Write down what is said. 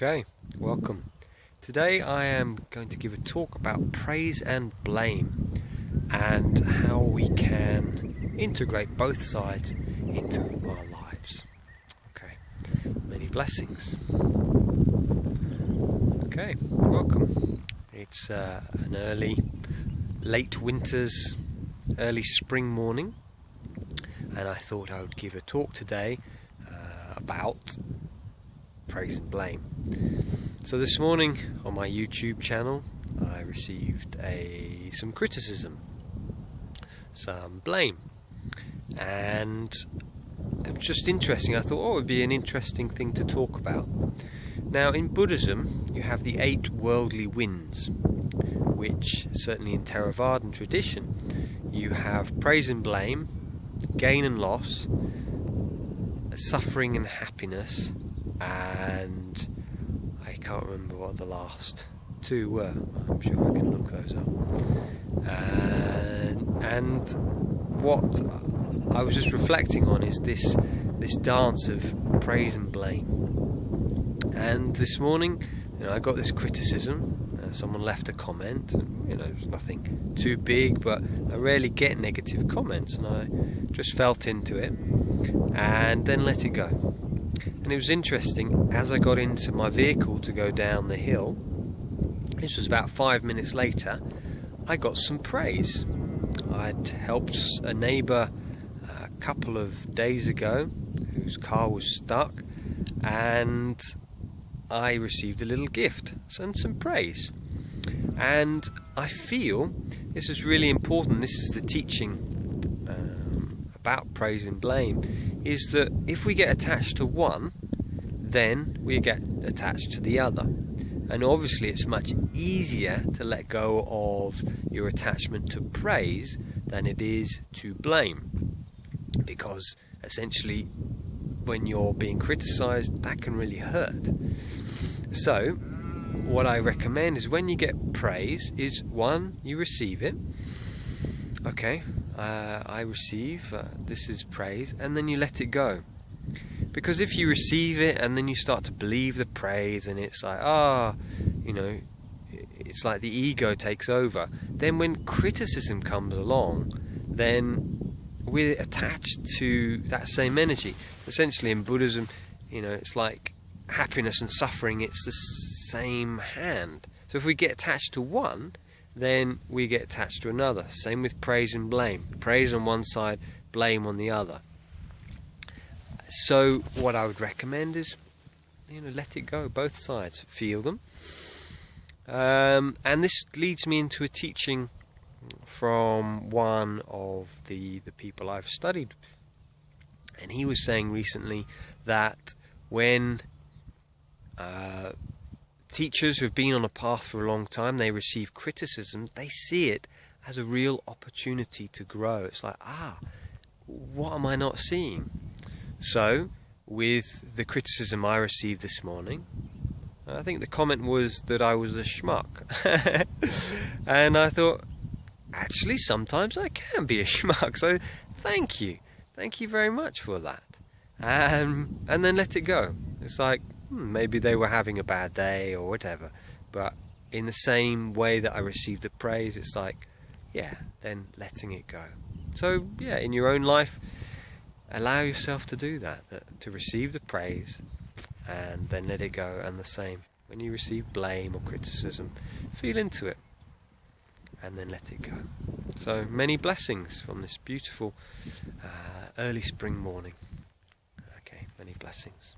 Okay, welcome. Today I am going to give a talk about praise and blame and how we can integrate both sides into our lives. Okay, many blessings. Okay, welcome. It's an late winter's, early spring morning, and I thought I would give a talk today about praise and blame. So this morning on my YouTube channel I received some criticism, some blame, and it was just interesting. I thought, it would be an interesting thing to talk about. Now in Buddhism you have the 8 worldly winds, which certainly in Theravadan tradition you have praise and blame, gain and loss, suffering and happiness, and I can't remember what the last 2 were. I'm sure I can look those up. And what I was just reflecting on is this dance of praise and blame. And this morning, I got this criticism. Someone left a comment. It was nothing too big, but I rarely get negative comments, and I just felt into it and then let it go. And it was interesting, as I got into my vehicle to go down the hill, this was about 5 minutes later, I got some praise. I'd helped a neighbour a couple of days ago whose car was stuck, and I received a little gift and some praise. And I feel this is really important. This is the teaching about praise and blame, is that if we get attached to one, then we get attached to the other. And obviously it's much easier to let go of your attachment to praise than it is to blame, because essentially when you're being criticized, that can really hurt. So what I recommend is, when you get praise, is 1, you receive it. Okay, I receive, this is praise, and then you let it go. Because if you receive it and then you start to believe the praise, and it's like, it's like the ego takes over, then when criticism comes along, then we're attached to that same energy. Essentially in Buddhism, it's like happiness and suffering, it's the same hand. So if we get attached to one, then we get attached to another. Same with praise and blame. Praise on one side, blame on the other. So what I would recommend is, let it go, both sides, feel them. And this leads me into a teaching from one of the people I've studied. And he was saying recently that when teachers who have been on a path for a long time, they receive criticism, they see it as a real opportunity to grow. It's like, what am I not seeing? So, with the criticism I received this morning, I think the comment was that I was a schmuck. And I thought, actually sometimes I can be a schmuck, so thank you very much for that. And then let it go. It's like, maybe they were having a bad day or whatever, but in the same way that I received the praise, it's like, then letting it go. So in your own life, allow yourself to do that, to receive the praise and then let it go. And the same when you receive blame or criticism, feel into it and then let it go. So many blessings from this beautiful early spring morning. Okay, many blessings.